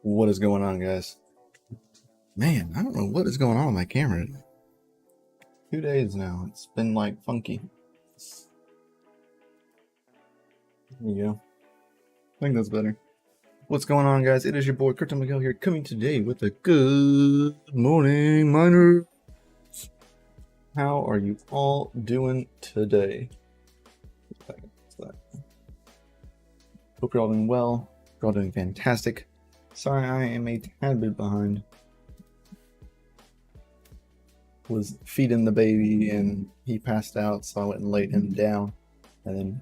What is going on, guys? Man, I don't know what is going on with my camera. 2 days now. It's been like funky. There you go. I think that's better. What's going on, guys? It is your boy Crypto Miguel here, coming today with a good morning, miners. How are you all doing today? Hope you're all doing well. You're all doing fantastic. Sorry, I am a tad bit behind. Was feeding the baby and he passed out, so I went and laid him down and then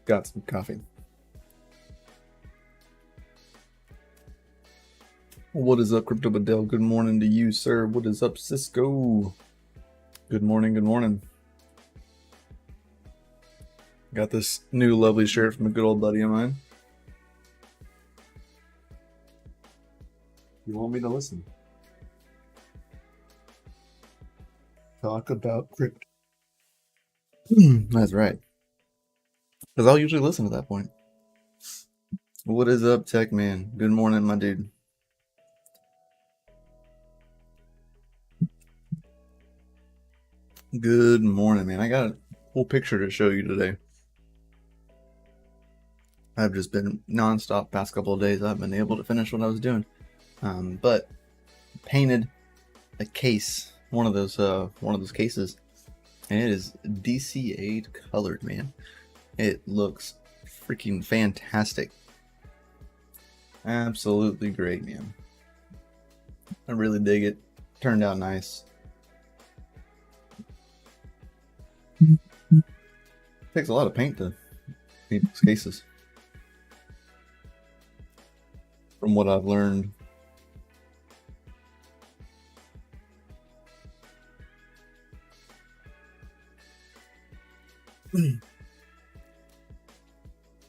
got some coffee. What is up, Crypto Badell? Good morning to you, sir. What is up, Cisco? Good morning, good morning. Got this new lovely shirt from a good old buddy of mine. You want me to listen? Talk about crypto. That's right. Because I'll usually listen at that point. What is up, Tech Man? Good morning, my dude. Good morning, man. I got a whole picture to show you today. I've just been non-stop past couple of days. I've been able to finish what I was doing, but painted a case, one of those cases, and it is DCA colored, man. It looks freaking fantastic. Absolutely great, man. I really dig it. Turned out nice. Takes a lot of paint to paint these cases, from what I've learned.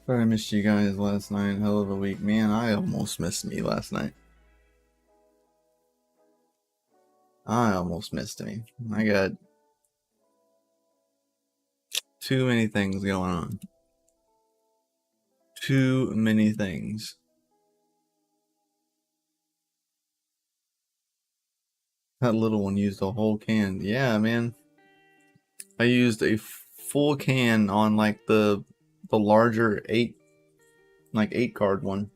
Sorry I missed you guys last night. Hell of a week. Man, I almost missed me last night. I almost missed me. I got too many things going on. Too many things. That little one used a whole can. Yeah, man. I used a full can on like the larger 8 card one.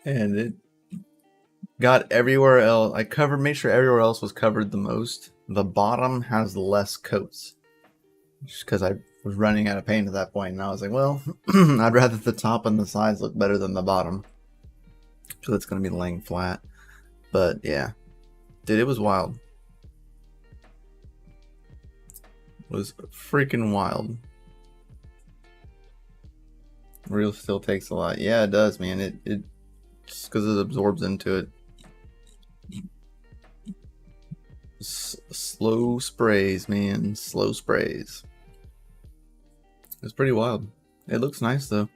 And it got everywhere else. Made sure everywhere else was covered the most. The bottom has less coats. Just because I was running out of paint at that point, and I was like, well, I'd rather the top and the sides look better than the bottom. So it's going to be laying flat. But yeah, dude, it was wild. It was freaking wild. Real still takes a lot. Yeah, it does, man. It just because it absorbs into it. Slow sprays, man. Slow sprays. It's pretty wild. It looks nice though.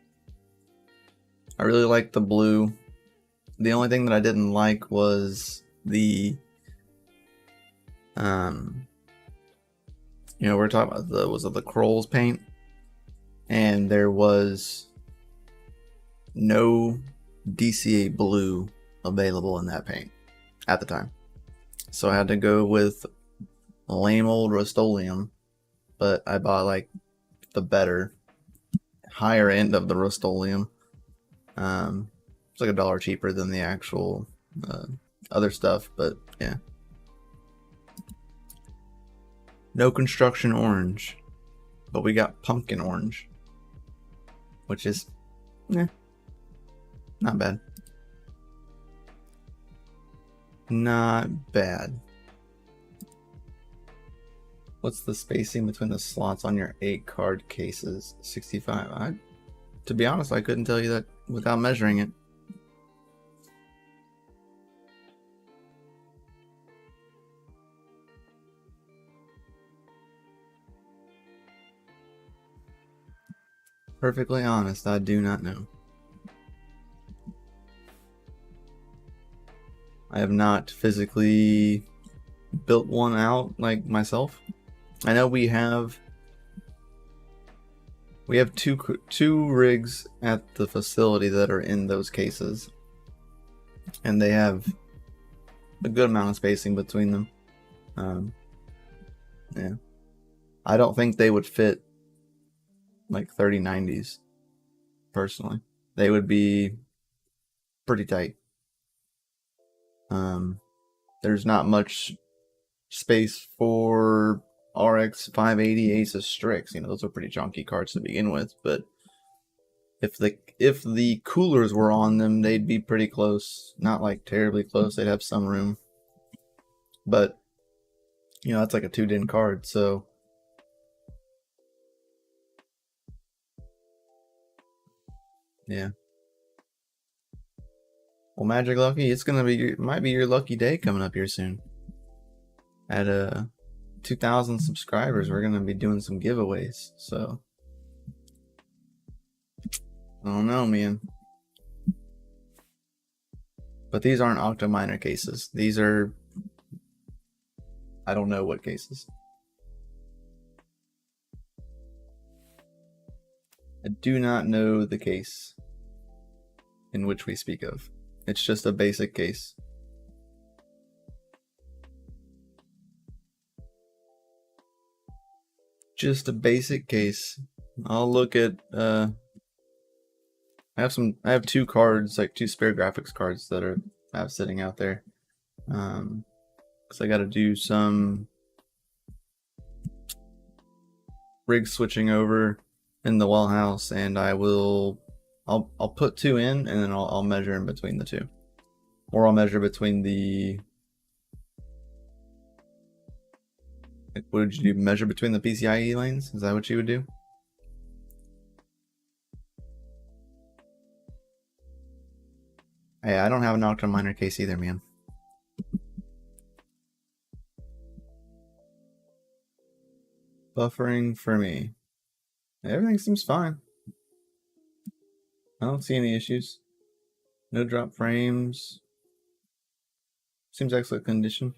I really like the blue. The only thing that I didn't like was the we're talking about the Kroll's paint, and there was no DCA blue available in that paint at the time. So I had to go with lame old Rust-Oleum, but I bought like the better, higher end of the Rust-Oleum. It's like $1 cheaper than the actual other stuff, but yeah. No construction orange, but we got pumpkin orange, which is, not bad. Not bad. What's the spacing between the slots on your 8 card cases? 65. To be honest, I couldn't tell you that without measuring it. Perfectly honest, I do not know. I have not physically built one out like myself. I know we have We have two rigs at the facility that are in those cases, and they have a good amount of spacing between them. Yeah, I don't think they would fit like 3090s. Personally, they would be pretty tight. There's not much space for RX 580 Ace of Strix. You know, those are pretty chunky cards to begin with, but if the coolers were on them, they'd be pretty close. Not like terribly close. They'd have some room, but you know, that's like a 2-din card, so yeah. Well, Magic Lucky, it's gonna be might be your lucky day coming up here soon. At 2,000 subscribers, we're gonna be doing some giveaways. So I don't know, man. But these aren't Octominer cases. These are, I don't know what cases. I do not know the case in which we speak of. It's just a basic case. Just a basic case. I'll look at I have 2 cards, like 2 spare graphics cards that I have sitting out there. Cause I gotta do some rig switching over in the well house, and I'll put 2 in, and then I'll measure in between the 2, or I'll measure between the, like, what would you do? Measure between the PCIe lanes? Is that what you would do? Hey, I don't have an Octominer case either, man. Buffering for me. Everything seems fine. I don't see any issues. No drop frames. Seems excellent condition.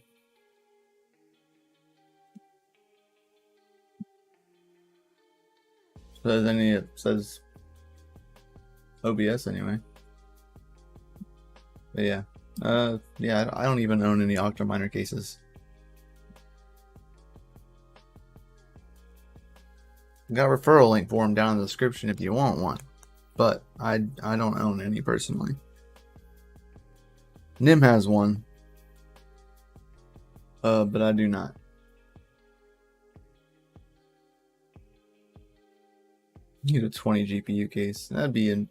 It says OBS anyway. But yeah. Yeah, I don't even own any Octominer cases. Got a referral link for them down in the description if you want one. But I don't own any personally. Nim has one. But I do not. Need a 20 GPU case. That'd be in.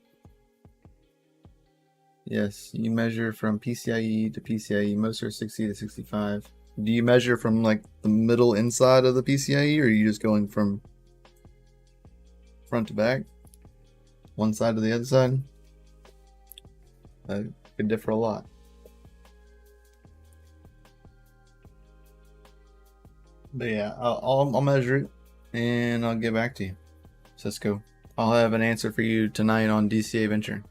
Yes, you measure from PCIe to PCIe. Most are 60 to 65. Do you measure from like the middle inside of the PCIe, or are you just going from front to back? One side to the other side? That could differ a lot. But yeah, I'll measure it and I'll get back to you, Cisco. I'll have an answer for you tonight on DCA Venture.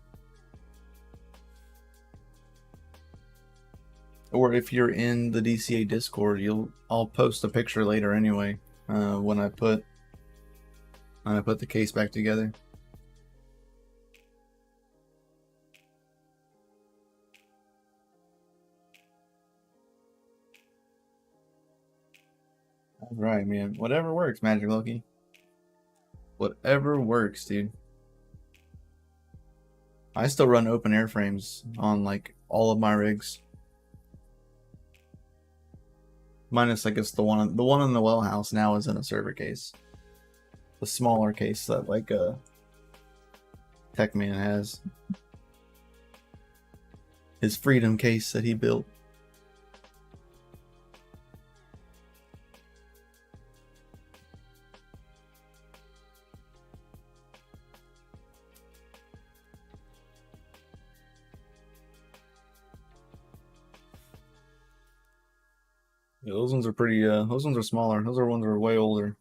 Or if you're in the DCA Discord, I'll post a picture later anyway. When I put the case back together. All right, man. Whatever works, Magic Loki. Whatever works, dude. I still run open airframes on like all of my rigs. Minus, I guess, the one in the well house now is in a server case. The smaller case that like Techman has. His Freedom case that he built. Yeah, those ones are pretty, those ones are smaller. Those are ones that are way older.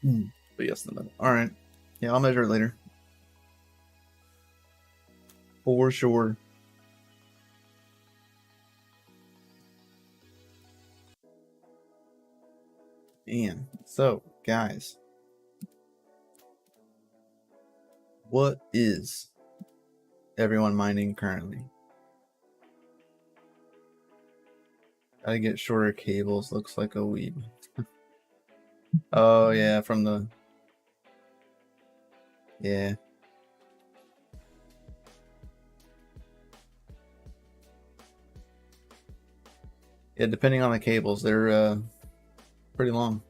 But yes, the middle. Alright. Yeah, I'll measure it later. For sure. And so, guys, what is everyone mining currently? Gotta get shorter cables. Looks like a weeb. Oh yeah, from the yeah. Yeah, depending on the cables, they're pretty long.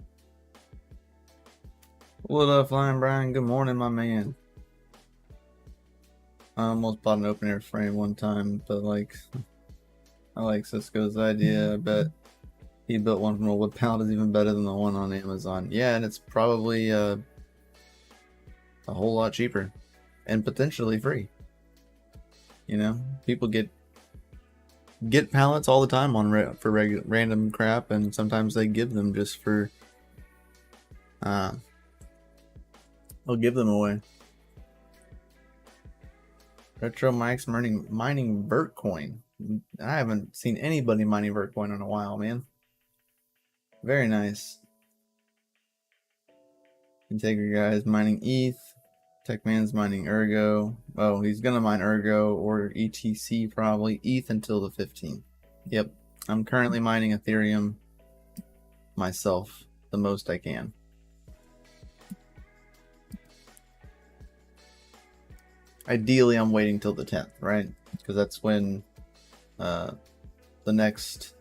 What up, Flying Brian? Good morning, my man. I almost bought an open air frame one time, but like, I like Cisco's idea. I bet he built one from a wood pallet is even better than the one on Amazon. Yeah, and it's probably a whole lot cheaper and potentially free. You know, people get pallets all the time on random crap, and sometimes they give them just for they'll give them away. Retro Mike's mining Vertcoin. I haven't seen anybody mining Vertcoin in a while, man. Very nice. Integrity guys mining ETH. Techman's mining Ergo. Oh, he's gonna mine Ergo or ETC probably. ETH until the 15th. Yep. I'm currently mining Ethereum myself the most I can. Ideally, I'm waiting till the 10th, right? Because that's when the next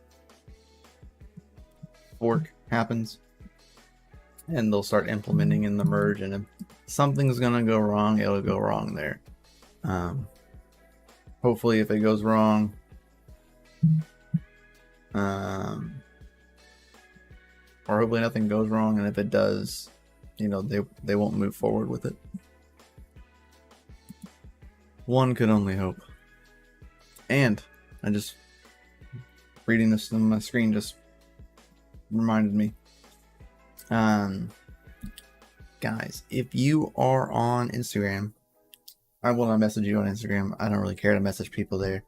fork happens. And they'll start implementing in the merge, and if something's gonna go wrong, it'll go wrong there. Hopefully, if it goes wrong, or hopefully nothing goes wrong, and if it does, you know, they won't move forward with it. One could only hope. And I just reading this on my screen just reminded me. Guys, if you are on Instagram, I will not message you on Instagram. I don't really care to message people there.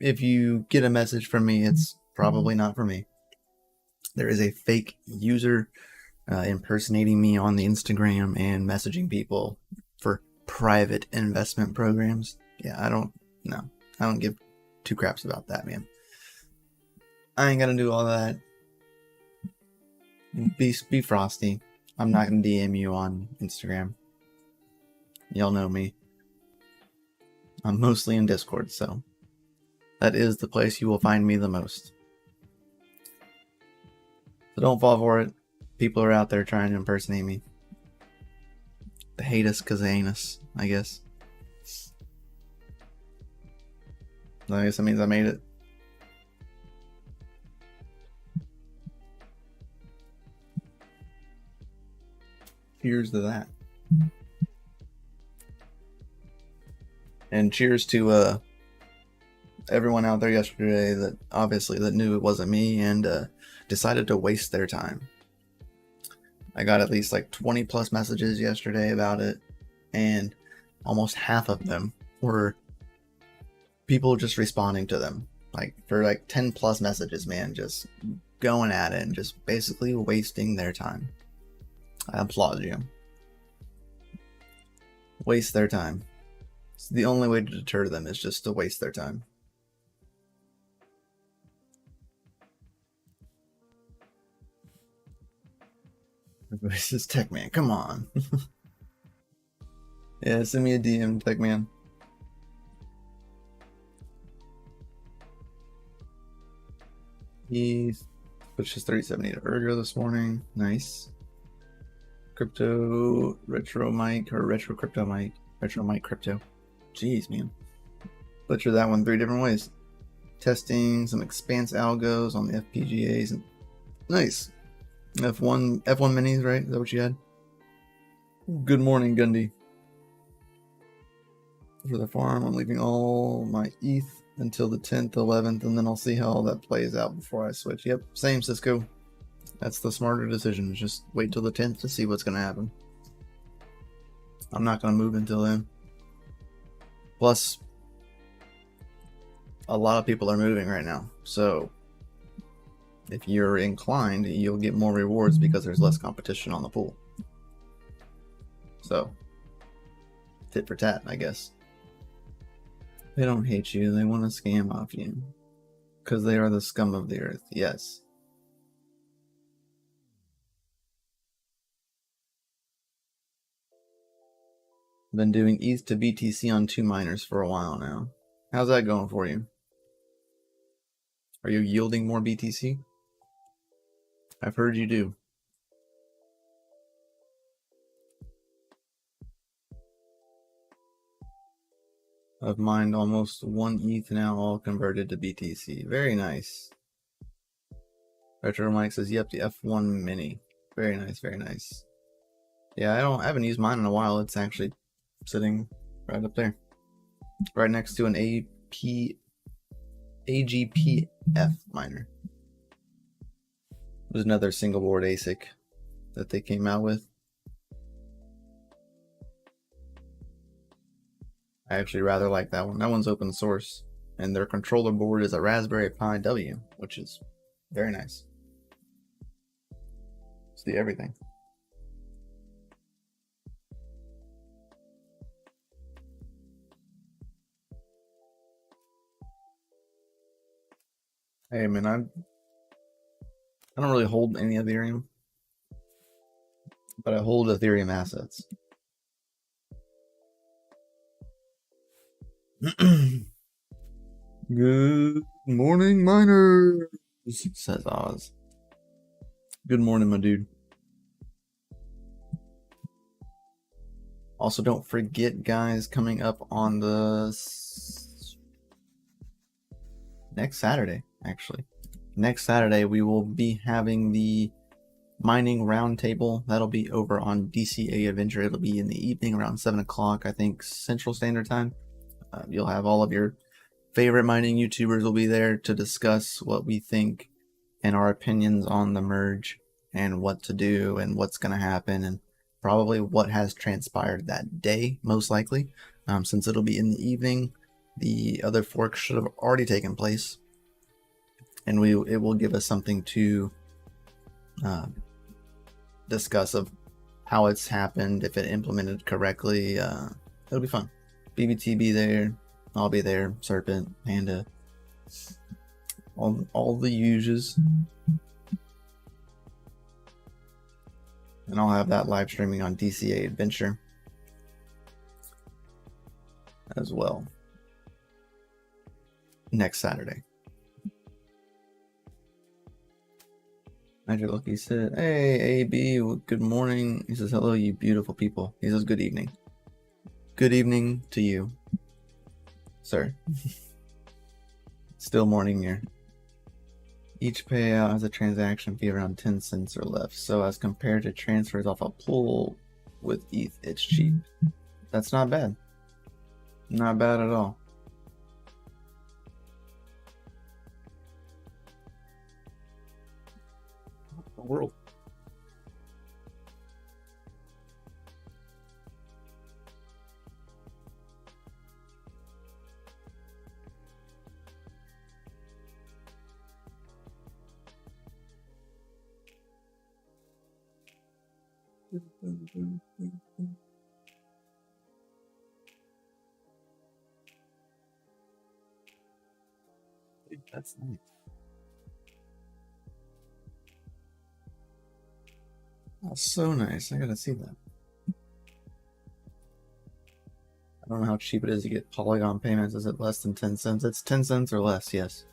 If you get a message from me, it's probably not for me. There is a fake user impersonating me on the Instagram and messaging people for private investment programs. Yeah, I don't give two craps about that, man. I ain't gonna do all that. Be frosty. I'm not gonna DM you on Instagram. Y'all know me. I'm mostly in Discord, so that is the place you will find me the most. So don't fall for it. People are out there trying to impersonate me. They hate us because they ain't us, I guess. I guess that means I made it. Cheers to that. And cheers to everyone out there yesterday that obviously that knew it wasn't me and decided to waste their time. I got at least like 20 plus messages yesterday about it, and almost half of them were people just responding to them. Like for like 10 plus messages, man, just going at it and just basically wasting their time. I applaud you. Waste their time. It's the only way to deter them is just to waste their time. Everybody's just Techman, come on. Yeah, send me a DM, Techman. He switched his 3070 to Ergo this morning. Nice. Crypto retro mic or retro crypto mic. Retro mic crypto. Jeez, man. Butcher that one 3 different ways. Testing some expanse algos on the FPGAs. And nice. F1 minis, right? Is that what you had? Good morning, Gundy. For the farm, I'm leaving all my ETH until the 10th, 11th, and then I'll see how all that plays out before I switch. Yep, same, Cisco. That's the smarter decision. Just wait till the 10th to see what's going to happen. I'm not going to move until then. Plus, a lot of people are moving right now, so if you're inclined, you'll get more rewards because there's less competition on the pool. So, tit for tat, I guess. They don't hate you, they want to scam off you. Because they are the scum of the earth, yes. Been doing ETH to BTC on 2 miners for a while now. How's that going for you? Are you yielding more BTC? I've heard you do. I've mined almost 1 ETH now, all converted to BTC. Very nice. Retro Mike says, yep, the F1 Mini. Very nice, very nice. Yeah, I haven't used mine in a while. It's actually sitting right up there. Right next to an AGPF miner. There's another single board ASIC that they came out with. I actually rather like that one. That one's open source. And their controller board is a Raspberry Pi W, which is very nice. See everything. Hey man, I don't really hold any Ethereum, but I hold Ethereum assets. Good morning, miners, says Oz. Good morning, my dude. Also, don't forget, guys, coming up on the next Saturday, actually. Next Saturday, we will be having the mining roundtable. That'll be over on DCA Adventure. It'll be in the evening around 7 o'clock, I think, Central Standard Time. You'll have all of your favorite mining YouTubers will be there to discuss what we think and our opinions on the merge and what to do and what's going to happen and probably what has transpired that day, most likely. Since it'll be in the evening, the other forks should have already taken place, and it will give us something to discuss of how it's happened, if it implemented correctly. It'll be fun. BBT be there, I'll be there, Serpent, Panda, all the uses. And I'll have that live streaming on DCA Adventure as well next Saturday. Magic Lucky said, hey, AB, good morning. He says, hello, you beautiful people. He says, good evening. Good evening to you, sir. Still morning here. Each payout has a transaction fee around 10 cents or less. So as compared to transfers off a pool with ETH, it's cheap. That's not bad. Not bad at all. The world. That's nice. That's so nice. I gotta see that. I don't know how cheap it is to get Polygon payments. Is it less than 10 cents? It's 10 cents or less, yes.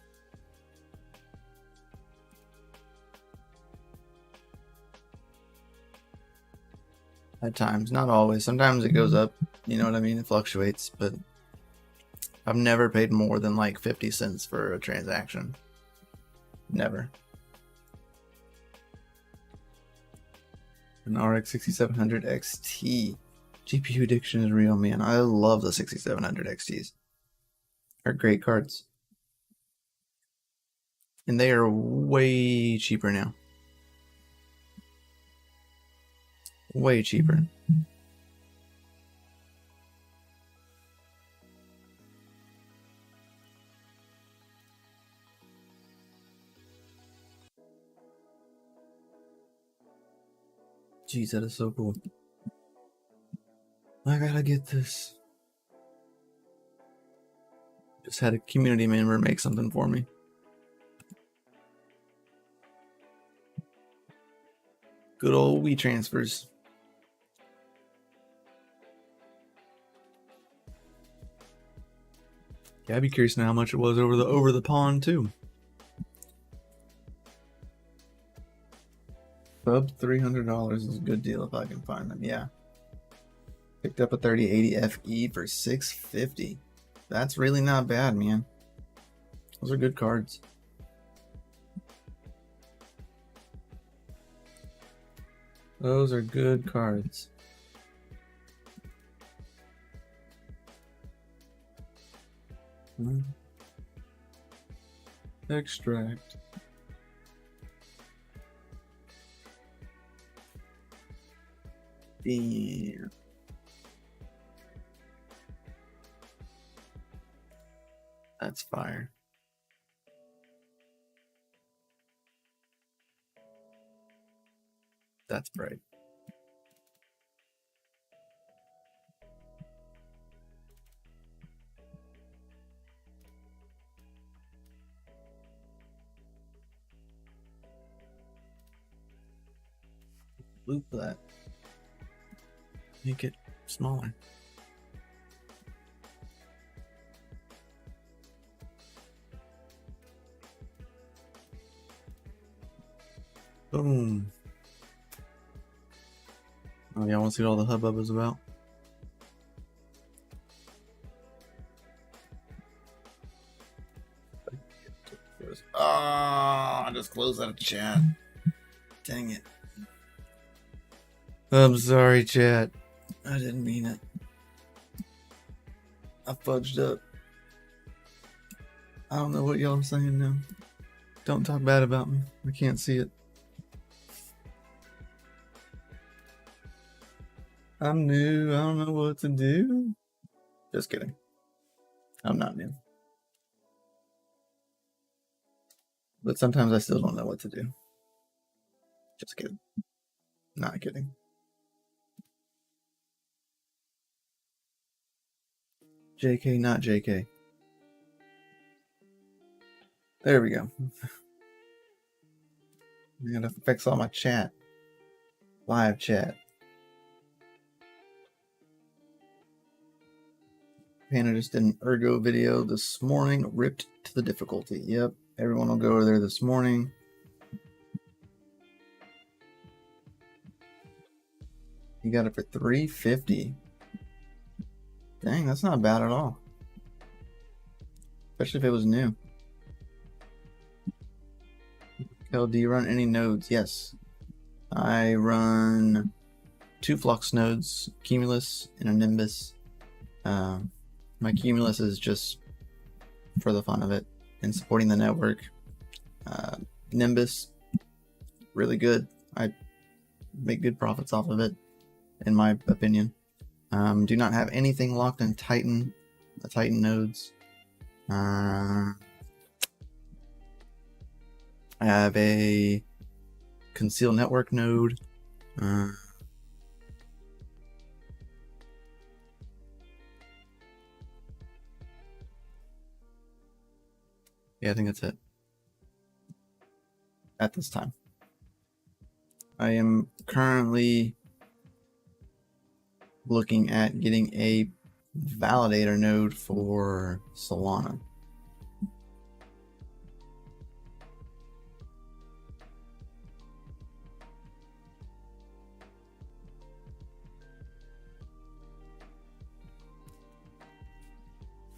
At times, not always. Sometimes it goes up, you know what I mean? It fluctuates, but I've never paid more than like 50 cents for a transaction. Never. An RX 6700 XT. GPU addiction is real, man. I love the 6700 XTs. They're great cards. And they are way cheaper now. Way cheaper. Jeez, that is so cool. I gotta get this. Just had a community member make something for me. Good old WeTransfers. Yeah, I'd be curious to know how much it was over the pond too. Sub $300 is a good deal if I can find them. Yeah. Picked up a 3080 FE for $650. That's really not bad, man. Those are good cards. Those are good cards. Extract. Damn. That's fire. That's bright. Loop that. Make it smaller. Boom. Oh, y'all want to see what all the hubbub is about? Oh, I just closed out of chat. Dang it. I'm sorry, chat. I didn't mean it. I fudged up. I don't know what y'all are saying now. Don't talk bad about me. I can't see it. I'm new. I don't know what to do. Just kidding. I'm not new. But sometimes I still don't know what to do. Just kidding. Not kidding. JK, not JK. There we go. I gotta fix all my chat. Live chat. Panda just did an ergo video this morning. Ripped to the difficulty. Yep. Everyone will go over there this morning. You got it for $350. Dang, that's not bad at all. Especially if it was new. Kel, do you run any nodes? Yes. I run 2 Flux nodes, Cumulus and a Nimbus. My Cumulus is just for the fun of it and supporting the network. Nimbus, really good. I make good profits off of it, in my opinion. Do not have anything locked in Titan, the Titan nodes. I have a concealed network node. Yeah, I think that's it. At this time. I am currently looking at getting a validator node for Solana.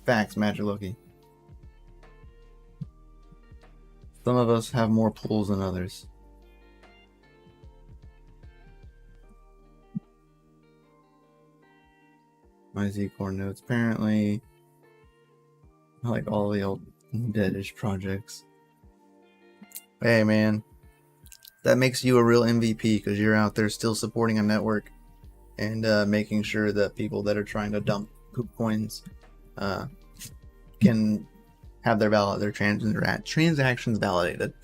Facts, Magic Loki. Some of us have more pools than others. My Z-Core nodes. Apparently, I like all the old deadish projects. Hey, man. That makes you a real MVP because you're out there still supporting a network and making sure that people that are trying to dump poop coins can have their transactions validated.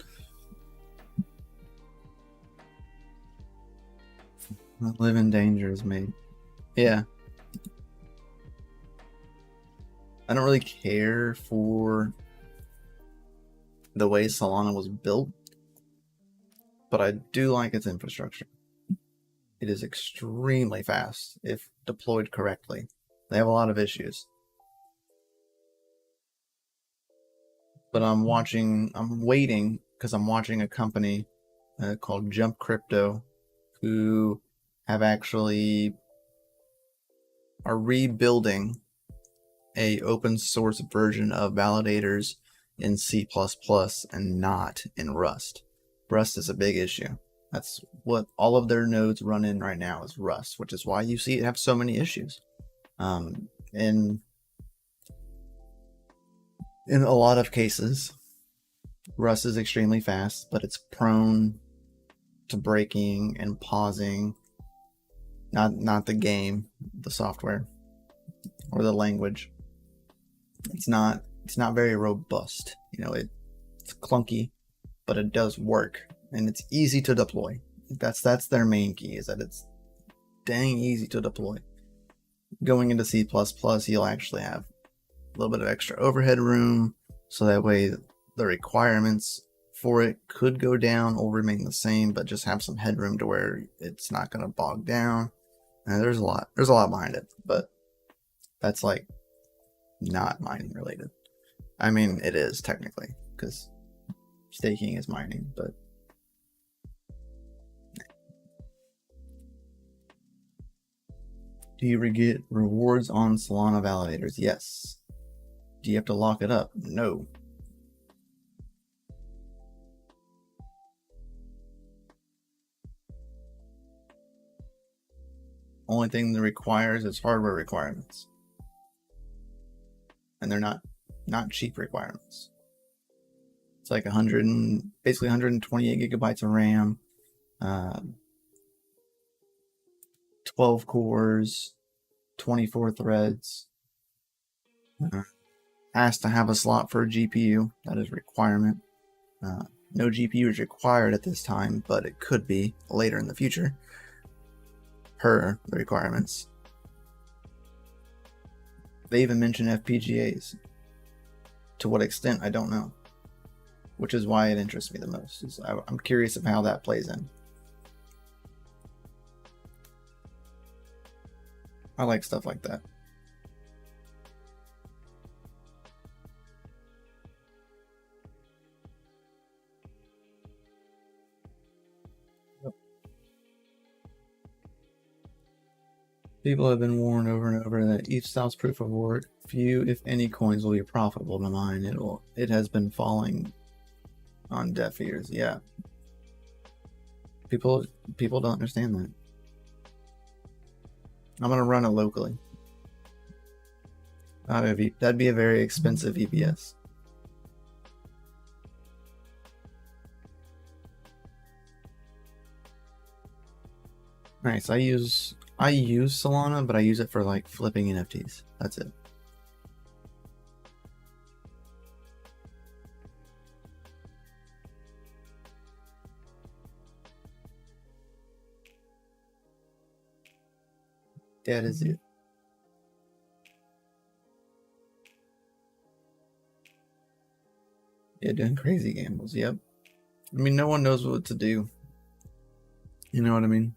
Live in danger is made. Yeah. I don't really care for the way Solana was built, but I do like its infrastructure. It is extremely fast if deployed correctly. They have a lot of issues. But I'm waiting because I'm watching a company called Jump Crypto who have actually are rebuilding a open source version of validators in C++ and not in Rust. Rust is a big issue. That's what all of their nodes run in right now is Rust, which is why you see it have so many issues. In a lot of cases, Rust is extremely fast, but it's prone to breaking and pausing. Not the game, the software, or the language. It's not very robust. It's clunky, but it does work, and it's easy to deploy. That's their main key, is that it's dang easy to deploy. Going into C++, you'll actually have a little bit of extra overhead room, so that way the requirements for it could go down or remain the same, but just have some headroom to where it's not going to bog down. And there's a lot behind it, but that's like not mining related. I mean, it is technically, because staking is mining, but do you get rewards on Solana validators? Yes. Do you have to lock it up? No. Only thing that requires is hardware requirements. And they're not cheap requirements. It's like basically 128 gigabytes of RAM, 12 cores, 24 threads. Has to have a slot for a GPU. That is a requirement. No GPU is required at this time, but it could be later in the future per the requirements. They even mention FPGAs. To what extent, I don't know. Which is why it interests me the most. I'm curious of how that plays in. I like stuff like that. People have been warned over and over that each stops proof of work, few, if any, coins will be profitable to mine. It has been falling on deaf ears. Yeah. People don't understand that. I'm gonna run it locally. That'd be a very expensive VPS. Alright, so I use Solana, but I use it for like flipping NFTs. That's it. That is it. Yeah, doing crazy gambles. Yep. I mean, no one knows what to do. You know what I mean?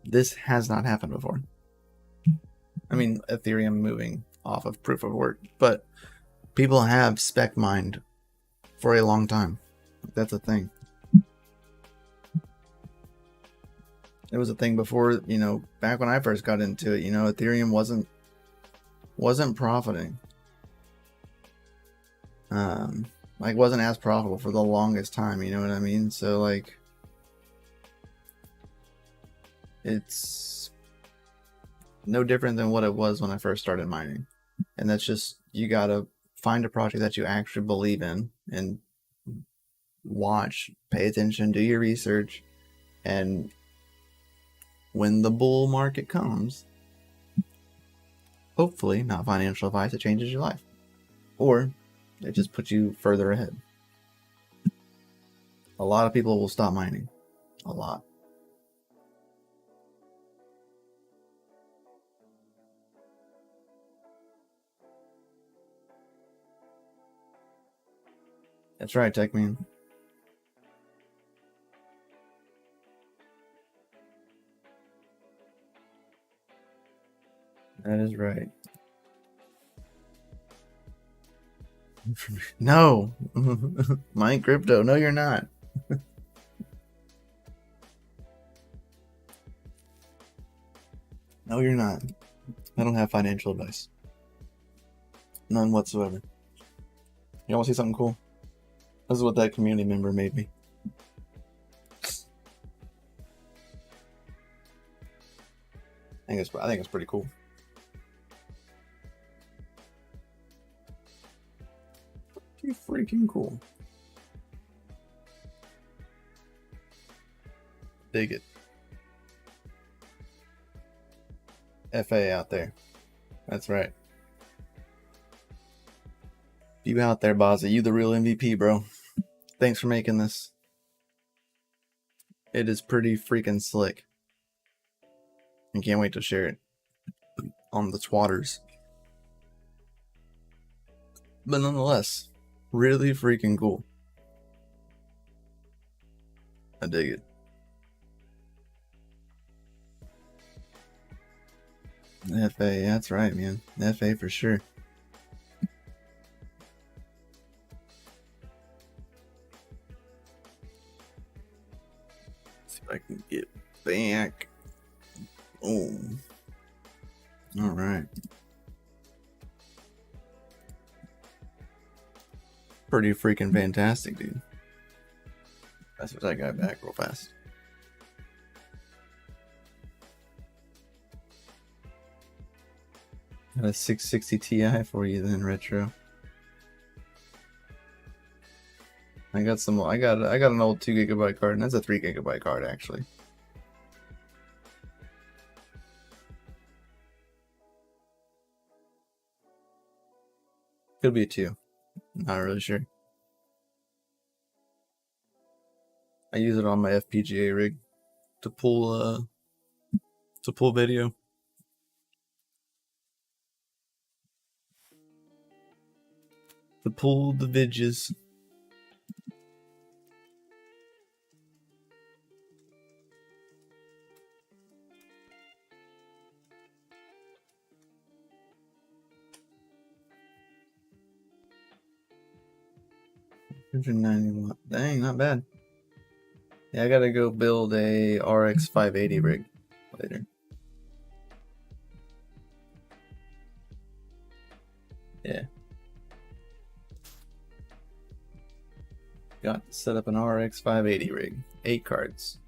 This has not happened before. I mean, Ethereum moving off of proof of work, but people have spec mined for a long time. That's a thing. It was a thing before, back when I first got into it, Ethereum wasn't profiting. Wasn't as profitable for the longest time, you know what I mean? So it's no different than what it was when I first started mining. And that's just, you gotta find a project that you actually believe in and watch, pay attention, do your research, and when the bull market comes, hopefully, not financial advice, it changes your life. Or it just puts you further ahead. A lot of people will stop mining. A lot. That's right, Tech Man. That is right. No. Mine crypto. No, you're not. No, you're not. I don't have financial advice. None whatsoever. You want to see something cool? This is what that community member made me. I think it's pretty cool. Pretty freaking cool. Dig it. FA out there. That's right. You out there, Bozzy. You the real MVP, bro. Thanks for making this. It is pretty freaking slick. I can't wait to share it on the twatters. But nonetheless, really freaking cool. I dig it. FA, that's right, man. FA for sure. See if I can get back. Oh. Alright. Pretty freaking fantastic, dude. That's what I got back real fast. Got a 660 Ti for you then, Retro. I got an old 2GB card, and that's a 3GB card actually. Could be a 2. Not really sure. I use it on my FPGA rig to pull video. To pull the vidges. $190. Dang, not bad. Yeah, I gotta go build a RX 580 rig later. Yeah. Got to set up an RX 580 rig. 8 cards.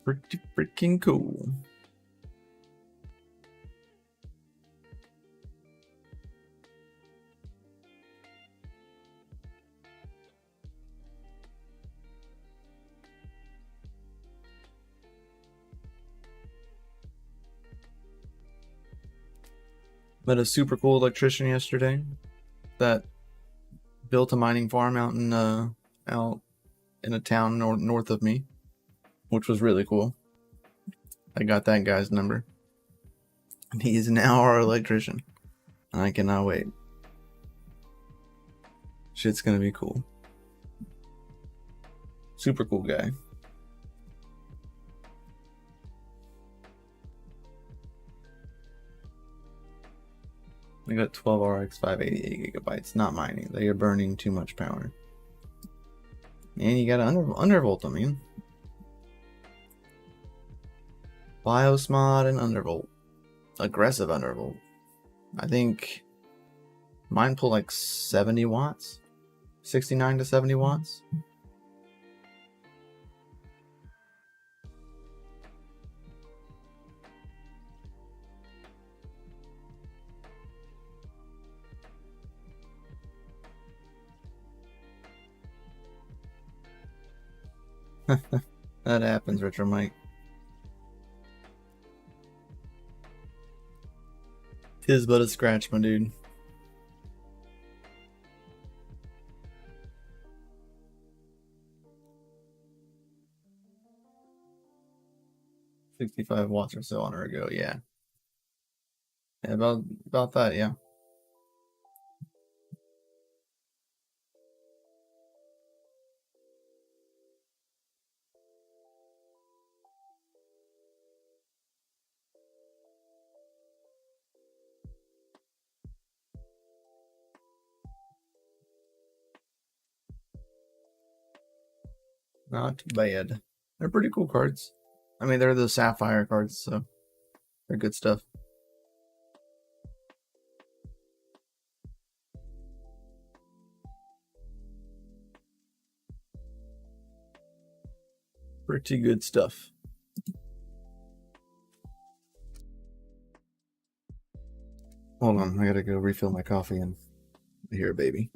Pretty freaking cool. Met a super cool electrician yesterday that built a mining farm out in a town north of me, which was really cool. I got that guy's number, and he is now our electrician. I cannot wait. Shit's gonna be cool. Super cool guy. I got 12 RX 588 gigabytes. Not mining. They are burning too much power. And you gotta undervolt them, man. BIOS mod and undervolt. Aggressive undervolt. I think mine pull like 70 watts. 69 to 70 watts. That happens, Retro Mike. Tis but a scratch, my dude. 65 watts or so on her go, yeah. Yeah, about that, yeah. Not bad. They're pretty cool cards. I mean, they're the Sapphire cards, so they're good stuff. Pretty good stuff. Hold on, I gotta go refill my coffee and here, baby.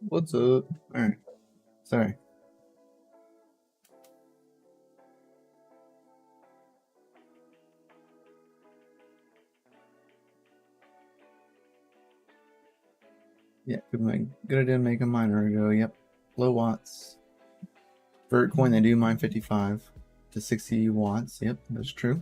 What's up? Alright. Sorry. Yeah, good idea to make a miner go. Yep. Low watts. Vertcoin, they do mine 55 to 60 watts. Yep, that's true.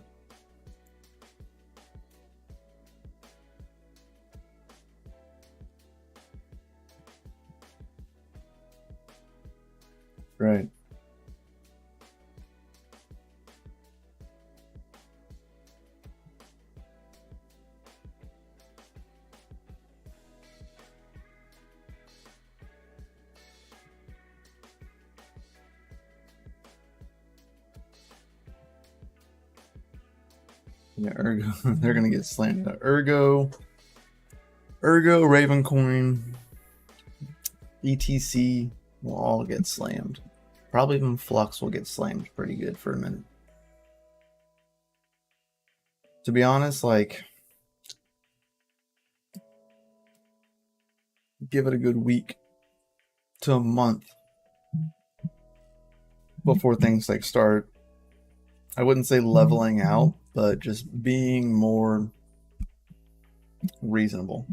Right. Yeah, Ergo. They're gonna get slammed. Ergo, Ravencoin, ETC will all get slammed. Probably even Flux will get slammed pretty good for a minute. To be honest, like, give it a good week to a month before things like start, I wouldn't say leveling out, but just being more reasonable.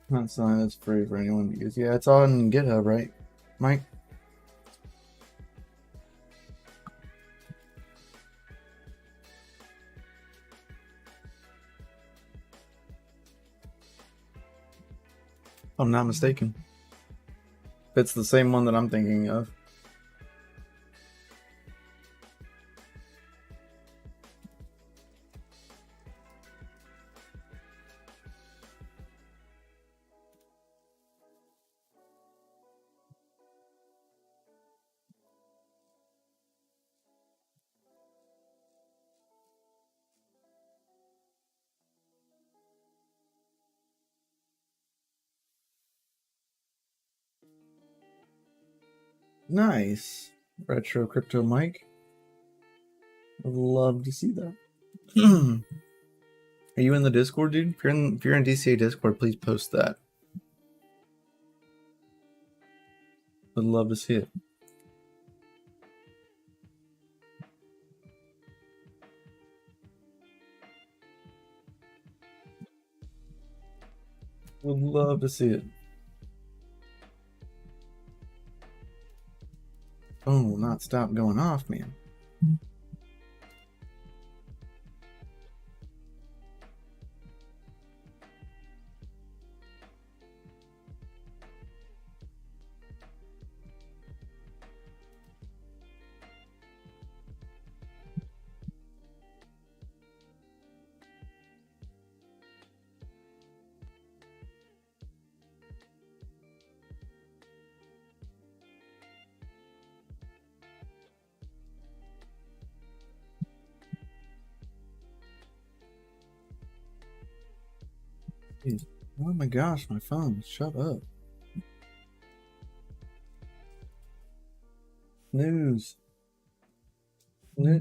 That's not, that's free for anyone to use. Yeah, it's on GitHub, right, Mike? If I'm not mistaken. If it's the same one that I'm thinking of. Nice. Retro Crypto Mike. I'd love to see that. Are you in the Discord, dude? If you're in DCA Discord, please post that. I'd love to see it. Would love to see it. Oh, not stop going off, man. Oh my gosh, my phone. Shut up. Snooze.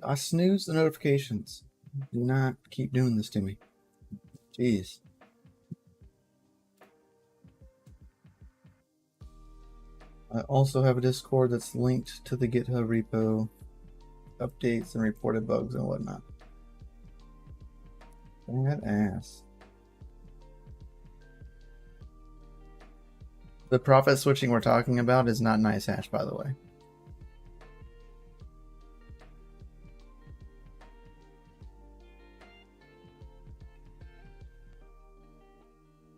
I snooze the notifications. Do not keep doing this to me. Jeez. I also have a Discord that's linked to the GitHub repo, updates and reported bugs and whatnot. That ass. The profit switching we're talking about is not nice hash, by the way.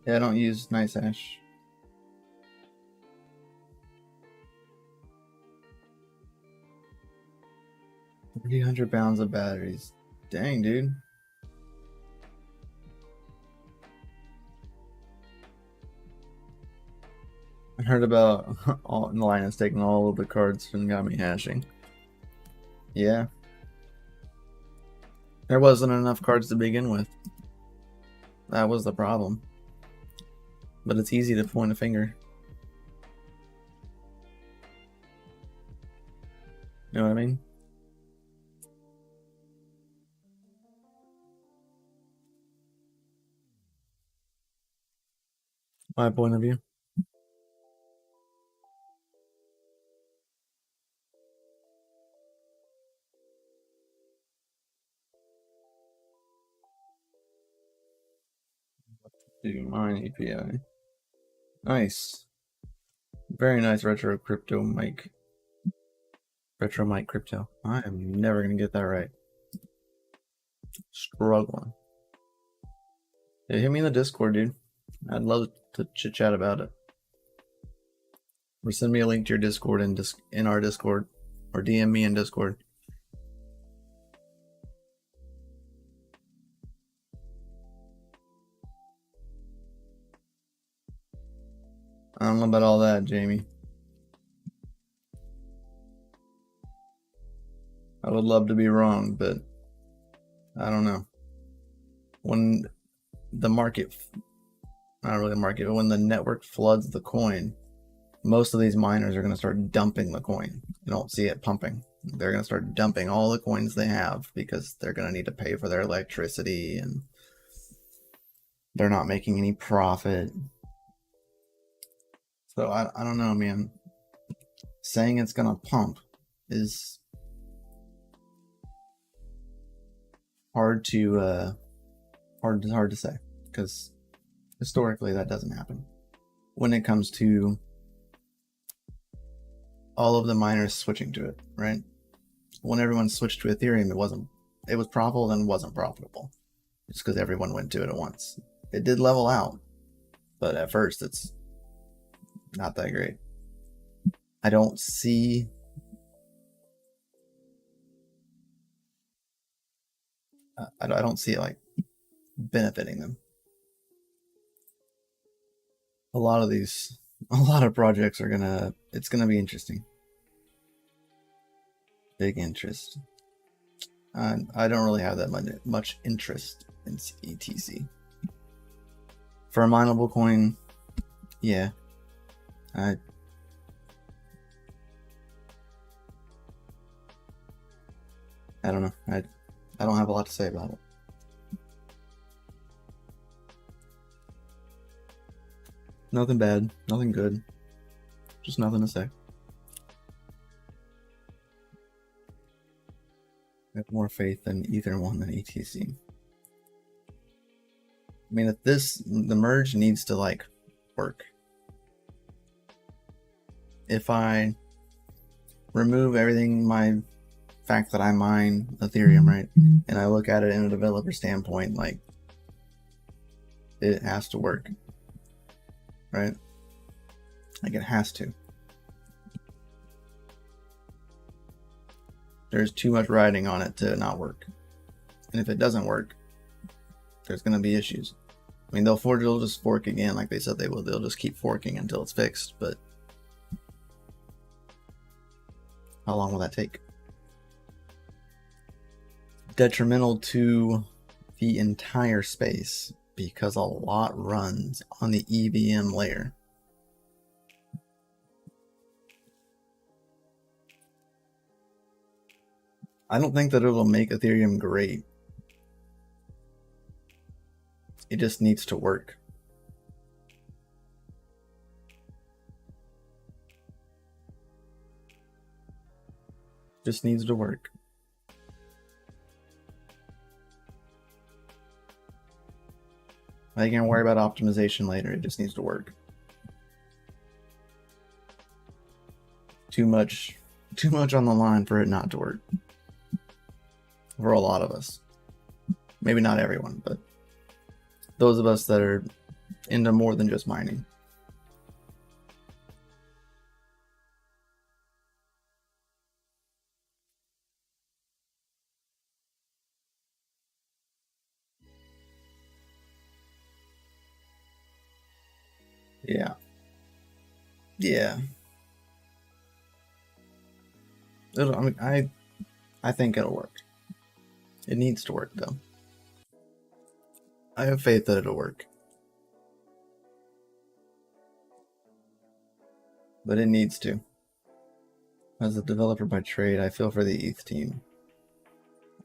Yeah, I don't use nice hash. £300 of batteries. Dang, dude. I heard about Linus taking all of the cards and got me hashing. Yeah. There wasn't enough cards to begin with. That was the problem. But it's easy to point a finger. You know what I mean? My point of view. Do mine API. Nice. Very nice retro crypto Mike. Retro Mike crypto. I am never gonna get that right. Struggling. Yeah, hit me in the Discord, dude. I'd love to chit chat about it. Or send me a link to your Discord in our Discord, or DM me in Discord. I don't know about all that, Jamie. I would love to be wrong, but I don't know. When the market, not really the market, but when the network floods the coin, most of these miners are going to start dumping the coin. You don't see it pumping. They're going to start dumping all the coins they have because they're going to need to pay for their electricity and they're not making any profit. So I don't know, man. Saying it's going to pump is hard to say, because historically that doesn't happen. When it comes to all of the miners switching to it, right? When everyone switched to Ethereum, it was profitable and wasn't profitable, just because everyone went to it at once. It did level out, but at first it's not that great. I don't see I don't see it like benefiting them. A lot of projects are it's gonna be interesting. Big interest. I don't really have that much interest in ETC. For a mineable coin, yeah. I don't know. I don't have a lot to say about it. Nothing bad, nothing good. Just nothing to say. I have more faith in either one than ETC. I mean, if the merge needs to like work. If I remove everything, my fact that I mine Ethereum, right, and I look at it in a developer standpoint, like it has to work, right? Like it has to. There's too much riding on it to not work, and if it doesn't work, there's going to be issues. I mean, they'll just fork again, like they said they will. They'll just keep forking until it's fixed. But how long will that take? Detrimental to the entire space because a lot runs on the EVM layer. I don't think that it will make Ethereum great. It just needs to work. Just needs to work. I can't worry about optimization later. It just needs to work. Too much on the line for it not to work. For a lot of us. Maybe not everyone, but those of us that are into more than just mining. Yeah. Yeah. I think it'll work. It needs to work, though. I have faith that it'll work. But it needs to. As a developer by trade, I feel for the ETH team.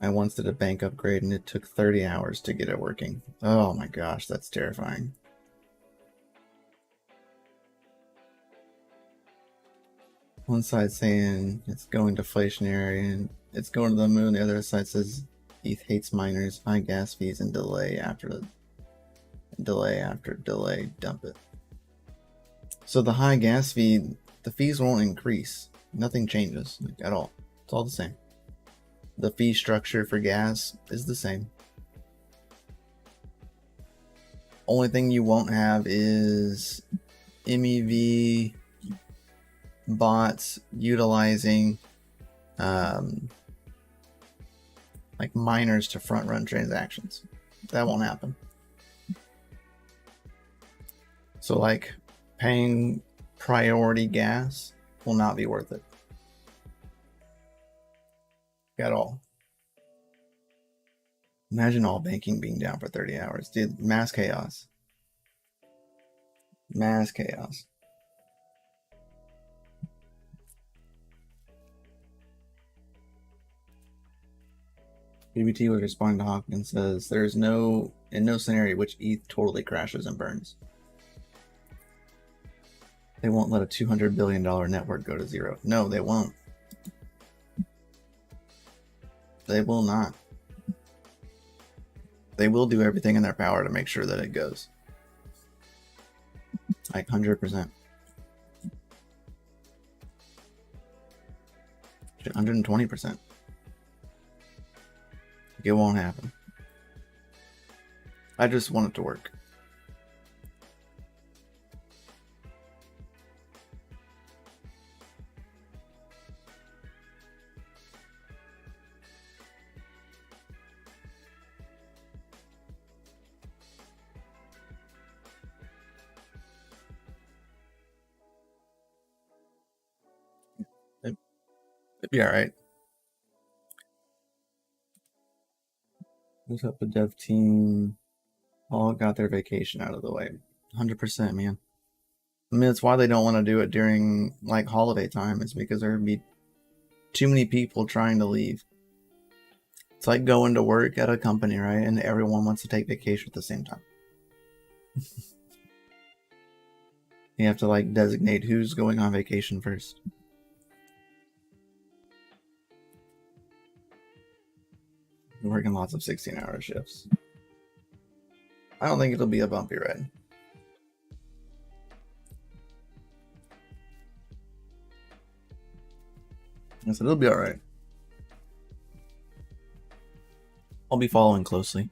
I once did a bank upgrade and it took 30 hours to get it working. Oh my gosh, that's terrifying. One side saying it's going deflationary and it's going to the moon. The other side says ETH hates miners, high gas fees, and delay after delay, dump it. So the high gas fee, the fees won't increase. Nothing changes at all. It's all the same. The fee structure for gas is the same. Only thing you won't have is MEV bots utilizing like miners to front run transactions. That won't happen. So like paying priority gas will not be worth it at all. Imagine all banking being down for 30 hours. Dude, mass chaos. Mass chaos. BBT was responding to Hawk and says, there's in no scenario which ETH totally crashes and burns. They won't let a $200 billion network go to zero. No, they won't. They will not. They will do everything in their power to make sure that it goes. Like 100%. 120%. It won't happen. I just want it to work. It'd be alright. What's up, the dev team? All got their vacation out of the way. 100%, man. I mean, that's why they don't want to do it during like holiday time. It's because there would be too many people trying to leave. It's like going to work at a company, right? And everyone wants to take vacation at the same time. You have to like designate who's going on vacation first. We're working lots of 16-hour shifts. I don't think it'll be a bumpy ride. I said it'll be alright. I'll be following closely.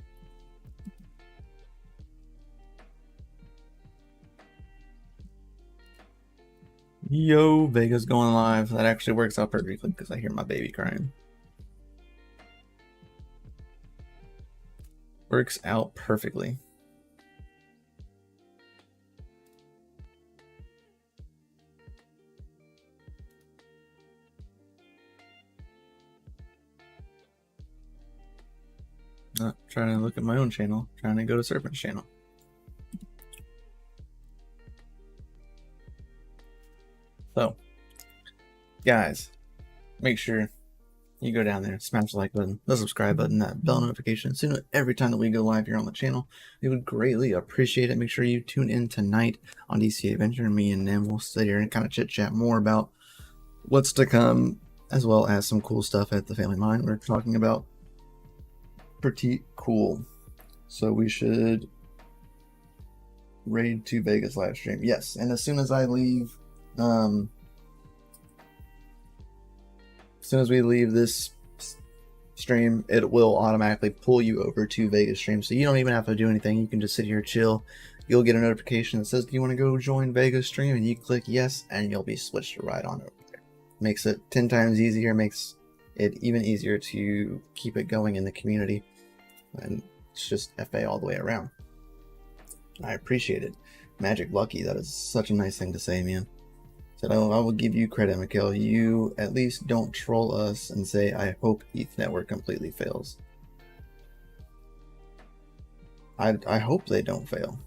Yo, Vega's going live. That actually works out perfectly because I hear my baby crying. Works out perfectly. Not trying to look at my own channel, trying to go to Serpent's channel. So, guys, make sure you go down there, smash the like button, the subscribe button, that bell notification, so you know every time that we go live here on the channel. We would greatly appreciate it. Make sure you tune in tonight on DCA Venture, and me and Nim will sit here and kind of chit chat more about what's to come, as well as some cool stuff at the Family Mine. We're talking about pretty cool. So we should raid to Vegas live stream. Yes, and as soon as I leave, as soon as we leave this stream, it will automatically pull you over to Vegas stream. So you don't even have to do anything. You can just sit here, chill. You'll get a notification that says, do you want to go join Vegas stream? And you click yes, and you'll be switched right on over there. Makes it 10 times easier, makes it even easier to keep it going in the community. And it's just FA all the way around. I appreciate it. Magic Lucky, that is such a nice thing to say, man. Said, I will give you credit, Mikhail. You at least don't troll us and say, I hope ETH network completely fails. I hope they don't fail.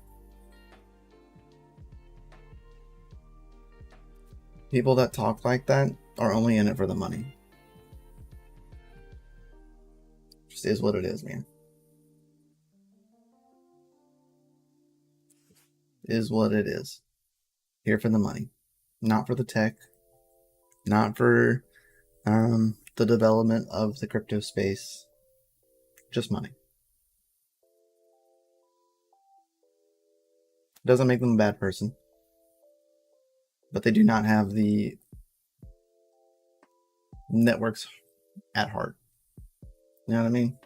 People that talk like that are only in it for the money. Just is what it is, man. Is what it is. Here for the money. Not for the tech. Not for the development of the crypto space. Just money. Doesn't make them a bad person. But they do not have the networks at heart. You know what I mean?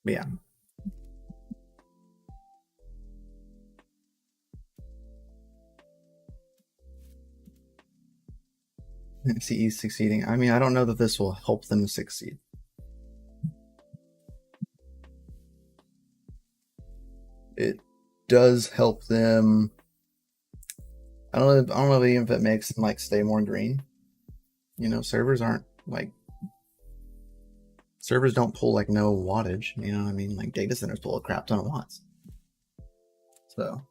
But yeah. CE succeeding. I mean, I don't know that this will help them succeed. It does help them. I don't know even if it makes them like stay more green. You know, servers aren't like, servers don't pull like no wattage. You know what I mean? Like data centers pull a crap ton of watts. So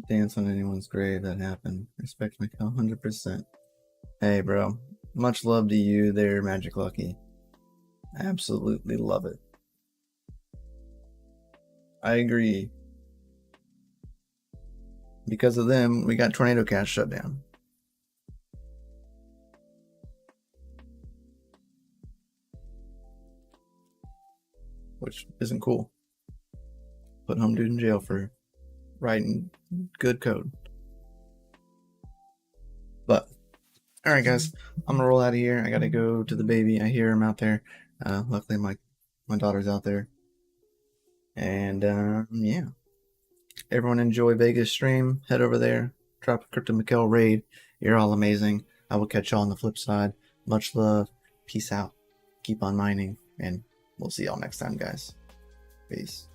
dance on anyone's grave that happened. Respect my 100%. Hey, bro. Much love to you there, Magic Lucky. Absolutely love it. I agree. Because of them, we got Tornado Cash shut down. Which isn't cool. Put home dude in jail for writing good code. But all right, guys, I'm gonna roll out of here. I gotta go to the baby. I hear him out there. Luckily, my daughter's out there. And yeah, everyone enjoy Vegas stream. Head over there, drop a Crypto Mikkel raid. You're all amazing. I will catch y'all on the flip side. Much love. Peace out. Keep on mining, and we'll see y'all next time, guys. Peace.